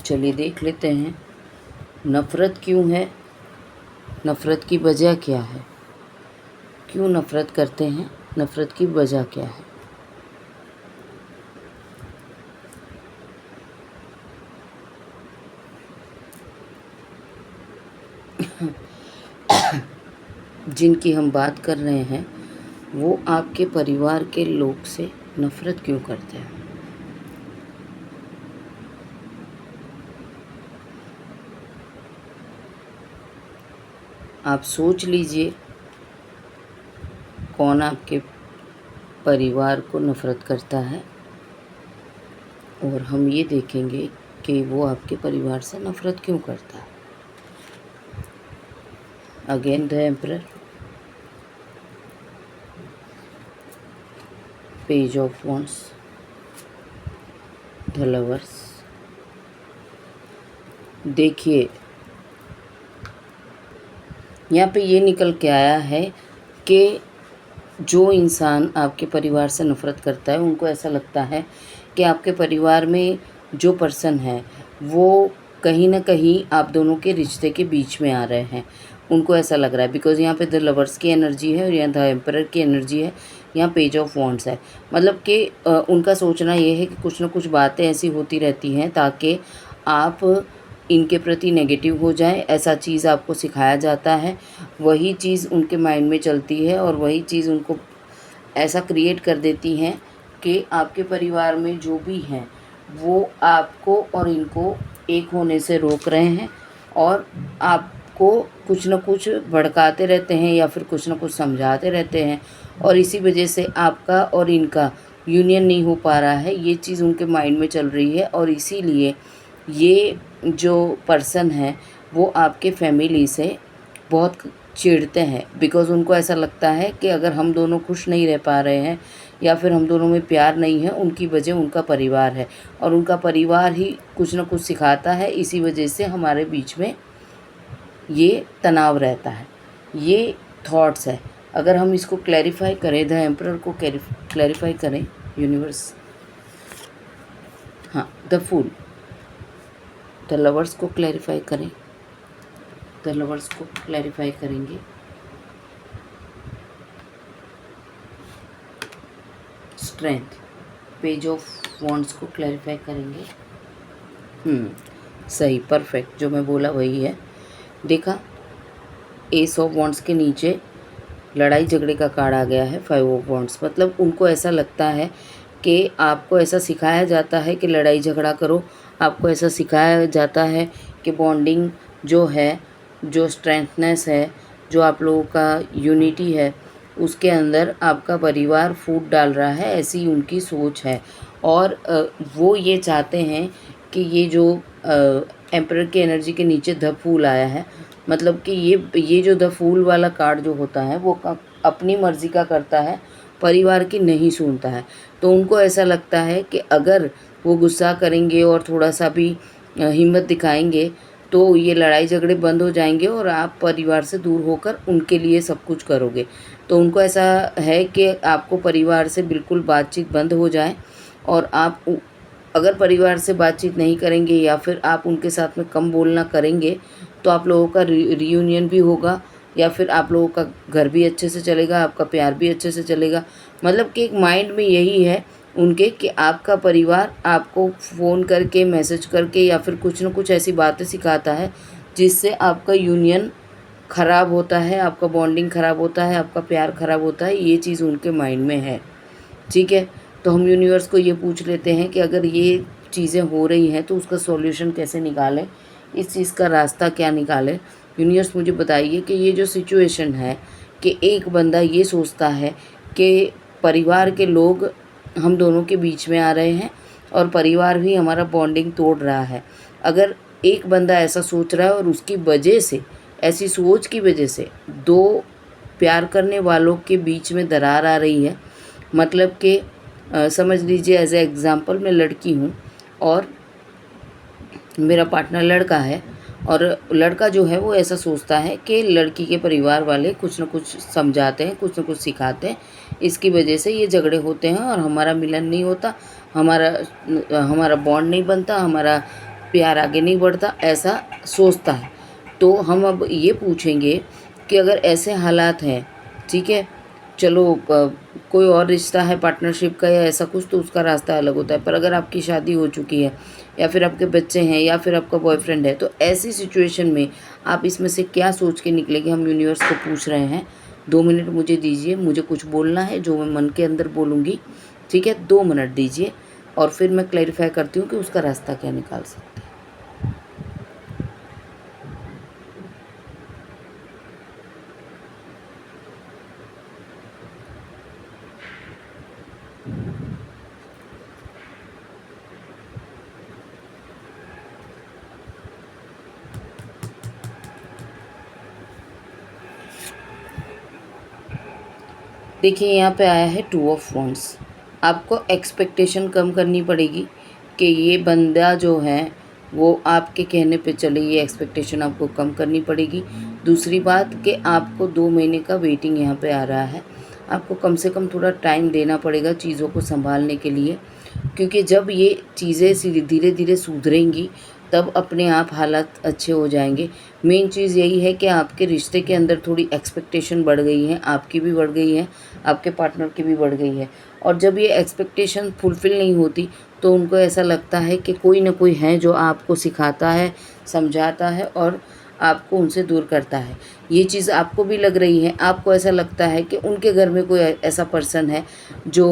चलिए देख लेते हैं नफ़रत क्यों है, नफ़रत की वजह क्या है, क्यों नफ़रत करते हैं, नफ़रत की वजह क्या है। जिनकी हम बात कर रहे हैं वो आपके परिवार के लोग से नफ़रत क्यों करते हैं। आप सोच लीजिए कौन आपके परिवार को नफ़रत करता है और हम ये देखेंगे कि वो आपके परिवार से नफ़रत क्यों करता है। Again the emperor, page of wands, the lovers. देखिए यहाँ पे ये निकल के आया है कि जो इंसान आपके परिवार से नफ़रत करता है उनको ऐसा लगता है कि आपके परिवार में जो पर्सन है वो कहीं ना कहीं आप दोनों के रिश्ते के बीच में आ रहे हैं। उनको ऐसा लग रहा है बिकॉज़ यहाँ पे द लवर्स की एनर्जी है और यहाँ द एम्परर की एनर्जी है, यहाँ पेज ऑफ वॉन्ड्स है। मतलब कि उनका सोचना ये है कि कुछ ना कुछ बातें ऐसी होती रहती हैं ताकि आप इनके प्रति नेगेटिव हो जाए, ऐसा चीज़ आपको सिखाया जाता है, वही चीज़ उनके माइंड में चलती है और वही चीज़ उनको ऐसा क्रिएट कर देती हैं कि आपके परिवार में जो भी हैं वो आपको और इनको एक होने से रोक रहे हैं और आपको कुछ न कुछ भड़काते रहते हैं या फिर कुछ न कुछ समझाते रहते हैं और इसी वजह से आपका और इनका यूनियन नहीं हो पा रहा है। ये चीज़ उनके माइंड में चल रही है और इसीलिए ये जो पर्सन है वो आपके फैमिली से बहुत चिढ़ते हैं बिकॉज़ उनको ऐसा लगता है कि अगर हम दोनों खुश नहीं रह पा रहे हैं या फिर हम दोनों में प्यार नहीं है, उनकी वजह उनका परिवार है और उनका परिवार ही कुछ न कुछ सिखाता है। इसी वजह से हमारे बीच में ये तनाव रहता है, ये थॉट्स है। अगर हम इसको क्लैरिफाई करें, द एम्परर को क्लैरिफाई करें यूनिवर्स, हाँ द फूल, द लवर्स को क्लैरिफाई करें, द लवर्स को क्लैरिफाई करेंगे। स्ट्रेंथ, पेज ऑफ वॉन्ड्स को क्लैरिफाई करेंगे। सही, परफेक्ट, जो मैं बोला वही है। देखा, एस ऑफ वॉन्ड्स के नीचे लड़ाई झगड़े का कार्ड आ गया है, फाइव ऑफ वॉन्ड्स। मतलब उनको ऐसा लगता है कि आपको ऐसा सिखाया जाता है कि लड़ाई झगड़ा करो, आपको ऐसा सिखाया जाता है कि बॉन्डिंग जो है, जो स्ट्रेंथनेस है, जो आप लोगों का यूनिटी है, उसके अंदर आपका परिवार फूट डाल रहा है, ऐसी उनकी सोच है। और वो ये चाहते हैं कि ये जो एम्परर की एनर्जी के नीचे द फूल आया है, मतलब कि ये जो द फूल वाला कार्ड जो होता है वो अपनी मर्ज़ी का करता है, परिवार की नहीं सुनता है। तो उनको ऐसा लगता है कि अगर वो गुस्सा करेंगे और थोड़ा सा भी हिम्मत दिखाएंगे तो ये लड़ाई झगड़े बंद हो जाएंगे और आप परिवार से दूर होकर उनके लिए सब कुछ करोगे। तो उनको ऐसा है कि आपको परिवार से बिल्कुल बातचीत बंद हो जाए और आप अगर परिवार से बातचीत नहीं करेंगे या फिर आप उनके साथ में कम बोलना करेंगे तो आप लोगों का रियूनियन भी होगा या फिर आप लोगों का घर भी अच्छे से चलेगा, आपका प्यार भी अच्छे से चलेगा। मतलब कि एक माइंड में यही है उनके कि आपका परिवार आपको फ़ोन करके, मैसेज करके या फिर कुछ न कुछ ऐसी बातें सिखाता है जिससे आपका यूनियन ख़राब होता है, आपका बॉन्डिंग ख़राब होता है, आपका प्यार ख़राब होता है। ये चीज़ उनके माइंड में है, ठीक है। तो हम यूनिवर्स को ये पूछ लेते हैं कि अगर ये चीज़ें हो रही हैं तो उसका सॉल्यूशन कैसे निकालें, इस चीज़ का रास्ता क्या निकालें। यूनिवर्स मुझे बताइए कि ये जो सिचुएशन है कि एक बंदा ये सोचता है कि परिवार के लोग हम दोनों के बीच में आ रहे हैं और परिवार भी हमारा बॉन्डिंग तोड़ रहा है। अगर एक बंदा ऐसा सोच रहा है और उसकी वजह से, ऐसी सोच की वजह से दो प्यार करने वालों के बीच में दरार आ रही है, मतलब कि समझ लीजिए एज ए एग्ज़ाम्पल मैं लड़की हूँ और मेरा पार्टनर लड़का है और लड़का जो है वो ऐसा सोचता है कि लड़की के परिवार वाले कुछ न कुछ समझाते हैं, कुछ न कुछ सिखाते हैं, इसकी वजह से ये झगड़े होते हैं और हमारा मिलन नहीं होता, हमारा बॉन्ड नहीं बनता, हमारा प्यार आगे नहीं बढ़ता, ऐसा सोचता है। तो हम अब ये पूछेंगे कि अगर ऐसे हालात हैं, ठीक है, चलो कोई और रिश्ता है पार्टनरशिप का या ऐसा कुछ, तो उसका रास्ता अलग होता है। पर अगर आपकी शादी हो चुकी है या फिर आपके बच्चे हैं या फिर आपका बॉयफ्रेंड है, तो ऐसी सिचुएशन में आप इसमें से क्या सोच के निकलेंगे, हम यूनिवर्स को पूछ रहे हैं। 2 मिनट मुझे दीजिए, मुझे कुछ बोलना है जो मैं मन के अंदर बोलूँगी, ठीक है। 2 मिनट दीजिए और फिर मैं क्लैरिफाई करती हूँ कि उसका रास्ता क्या निकाल सकते हैं। देखिए यहाँ पे आया है 2 ऑफ वॉन्ड्स। आपको एक्सपेक्टेशन कम करनी पड़ेगी कि ये बंदा जो है वो आपके कहने पे चले, ये एक्सपेक्टेशन आपको कम करनी पड़ेगी। दूसरी बात कि आपको 2 महीने का वेटिंग यहाँ पे आ रहा है। आपको कम से कम थोड़ा टाइम देना पड़ेगा चीज़ों को संभालने के लिए, क्योंकि जब ये चीज़ें धीरे धीरे सुधरेंगी तब अपने आप हालात अच्छे हो जाएंगे। मेन चीज़ यही है कि आपके रिश्ते के अंदर थोड़ी एक्सपेक्टेशन बढ़ गई है, आपकी भी बढ़ गई है, आपके पार्टनर की भी बढ़ गई है। और जब ये एक्सपेक्टेशन फुलफ़िल नहीं होती तो उनको ऐसा लगता है कि कोई ना कोई है जो आपको सिखाता है, समझाता है और आपको उनसे दूर करता है। ये चीज़ आपको भी लग रही है, आपको ऐसा लगता है कि उनके घर में कोई ऐसा पर्सन है जो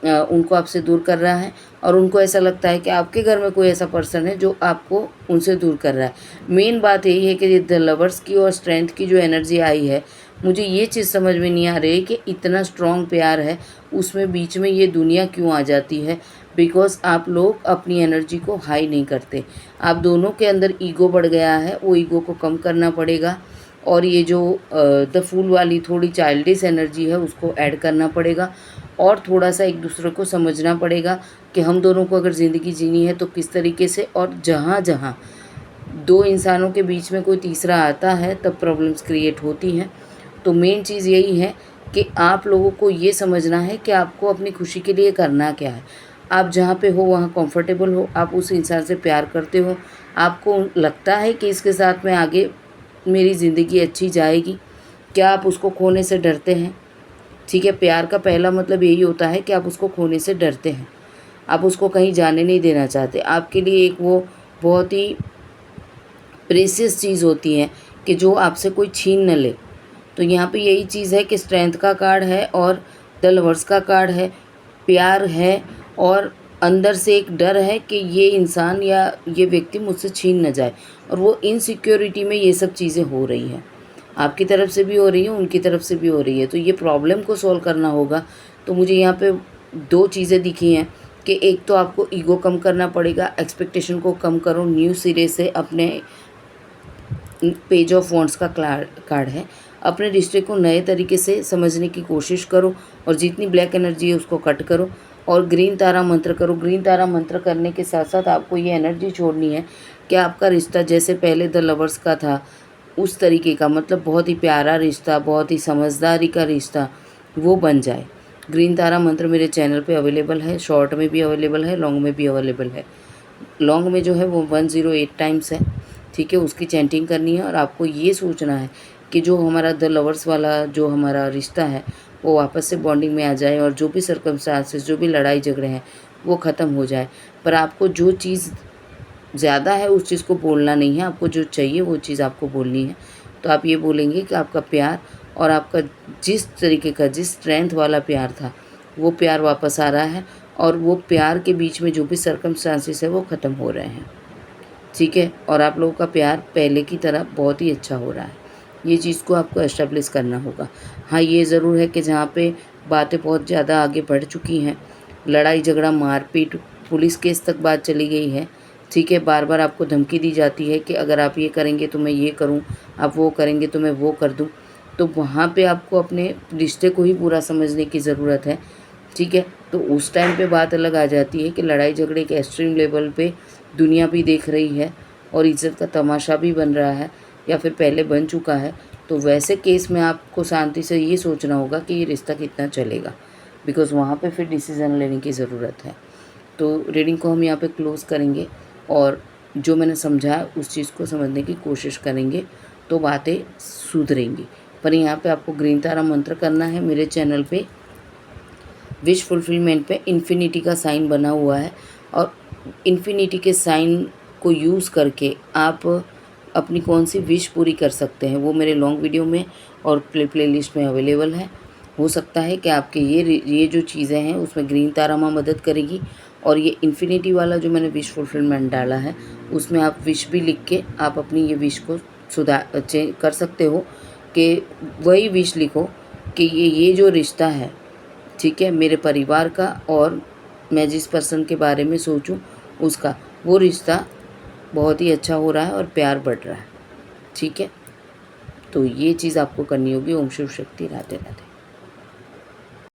उनको आपसे दूर कर रहा है, और उनको ऐसा लगता है कि आपके घर में कोई ऐसा पर्सन है जो आपको उनसे दूर कर रहा है। मेन बात यही है कि द लवर्स की और स्ट्रेंथ की जो एनर्जी आई है, मुझे ये चीज़ समझ में नहीं आ रही कि इतना स्ट्रॉन्ग प्यार है, उसमें बीच में ये दुनिया क्यों आ जाती है। बिकॉज़ आप लोग अपनी एनर्जी को हाई नहीं करते। आप दोनों के अंदर ईगो बढ़ गया है, वो ईगो को कम करना पड़ेगा। और ये जो द फूल वाली थोड़ी चाइल्डिश एनर्जी है उसको ऐड करना पड़ेगा, और थोड़ा-सा एक दूसरे को समझना पड़ेगा कि हम दोनों को अगर ज़िंदगी जीनी है तो किस तरीके से। और जहाँ-जहाँ 2 इंसानों के बीच में कोई तीसरा आता है तब प्रॉब्लम्स क्रिएट होती हैं। तो मेन चीज़ यही है कि आप लोगों को ये समझना है कि आपको अपनी खुशी के लिए करना क्या है। आप जहाँ पे हो वहाँ कंफर्टेबल हो, आप उस इंसान से प्यार करते हो, आपको लगता है कि इसके साथ में आगे मेरी ज़िंदगी अच्छी जाएगी, क्या आप उसको खोने से डरते हैं? ठीक है, प्यार का पहला मतलब यही होता है कि आप उसको खोने से डरते हैं, आप उसको कहीं जाने नहीं देना चाहते। आपके लिए एक वो बहुत ही प्रेशियस चीज़ होती है कि जो आपसे कोई छीन न ले। तो यहाँ पे यही चीज़ है कि स्ट्रेंथ का कार्ड है और द लवर्स का कार्ड है, प्यार है, और अंदर से एक डर है कि ये इंसान या ये व्यक्ति मुझसे छीन न जाए, और वो इनसिक्योरिटी में ये सब चीज़ें हो रही हैं। आपकी तरफ से भी हो रही है, उनकी तरफ से भी हो रही है। तो ये प्रॉब्लम को सॉल्व करना होगा। तो मुझे यहाँ पे 2 चीज़ें दिखी हैं कि एक तो आपको ईगो कम करना पड़ेगा, एक्सपेक्टेशन को कम करो, न्यू सिरे से अपने पेज ऑफ वॉन्ड्स का कार्ड है, अपने रिश्ते को नए तरीके से समझने की कोशिश करो, और जितनी ब्लैक एनर्जी है उसको कट करो और ग्रीन तारा मंत्र करो। ग्रीन तारा मंत्र करने के साथ साथ आपको ये एनर्जी छोड़नी है कि आपका रिश्ता जैसे पहले द लवर्स का था उस तरीके का, मतलब बहुत ही प्यारा रिश्ता, बहुत ही समझदारी का रिश्ता, वो बन जाए। ग्रीन तारा मंत्र मेरे चैनल पे अवेलेबल है, शॉर्ट में भी अवेलेबल है, लॉन्ग में भी अवेलेबल है। लॉन्ग में जो है वो 108 टाइम्स है, ठीक है, उसकी चैंटिंग करनी है। और आपको ये सोचना है कि जो हमारा द लवर्स वाला जो हमारा रिश्ता है वो वापस से बॉन्डिंग में आ जाए, और जो भी सर्कमस्टांसेस, जो भी लड़ाई झगड़े हैं वो ख़त्म हो जाए। पर आपको जो चीज़ ज़्यादा है उस चीज़ को बोलना नहीं है, आपको जो चाहिए वो चीज़ आपको बोलनी है। तो आप ये बोलेंगे कि आपका प्यार और आपका जिस तरीके का, जिस स्ट्रेंथ वाला प्यार था, वो प्यार वापस आ रहा है, और वो प्यार के बीच में जो भी सर्कमस्टांसेस है वो ख़त्म हो रहे हैं, ठीक है। और आप लोगों का प्यार पहले की तरह बहुत ही अच्छा हो रहा है। ये चीज़ को आपको एस्टेब्लिश करना होगा। हाँ, ये ज़रूर है कि जहाँ पे बातें बहुत ज़्यादा आगे बढ़ चुकी हैं, लड़ाई झगड़ा, मारपीट, पुलिस केस तक बात चली गई है, ठीक है, बार-बार आपको धमकी दी जाती है कि अगर आप ये करेंगे तो मैं ये करूँ, आप वो करेंगे तो मैं वो कर दूँ। तो वहाँ पे आपको अपने रिश्ते को ही पूरा समझने की ज़रूरत है, ठीक है। तो उस टाइम पे बात अलग आ जाती है कि लड़ाई झगड़े के एक्सट्रीम लेवल पे दुनिया भी देख रही है और इज़्ज़त का तमाशा भी बन रहा है या फिर पहले बन चुका है। तो वैसे केस में आपको शांति से ये सोचना होगा कि ये रिश्ता कितना चलेगा, बिकॉज़ वहाँ पे फिर डिसीज़न लेने की ज़रूरत है। तो रीडिंग को हम यहाँ पे क्लोज़ करेंगे, और जो मैंने समझाया उस चीज़ को समझने की कोशिश करेंगे तो बातें सुधरेंगी। पर यहाँ पे आपको ग्रीन तारा मंत्र करना है। मेरे चैनल पे विश फुलफिलमेंट पे इन्फिनिटी का साइन बना हुआ है और इन्फिनिटी के साइन को यूज़ करके आप अपनी कौन सी विश पूरी कर सकते हैं वो मेरे लॉन्ग वीडियो में और प्लेलिस्ट में अवेलेबल है। हो सकता है कि आपके ये जो चीज़ें हैं उसमें ग्रीन तारा माँ मदद करेगी। और ये इन्फिनिटी वाला जो मैंने विश फुलफिलमेंट डाला है उसमें आप विश भी लिख के आप अपनी ये विश को चेंज कर सकते हो कि वही विश लिखो कि ये जो रिश्ता है, ठीक है, मेरे परिवार का और मैं जिस पर्सन के बारे में सोचूं उसका, वो रिश्ता बहुत ही अच्छा हो रहा है और प्यार बढ़ रहा है। ठीक है, तो ये चीज़ आपको करनी होगी। ओम शिव शक्ति। राधे राधे।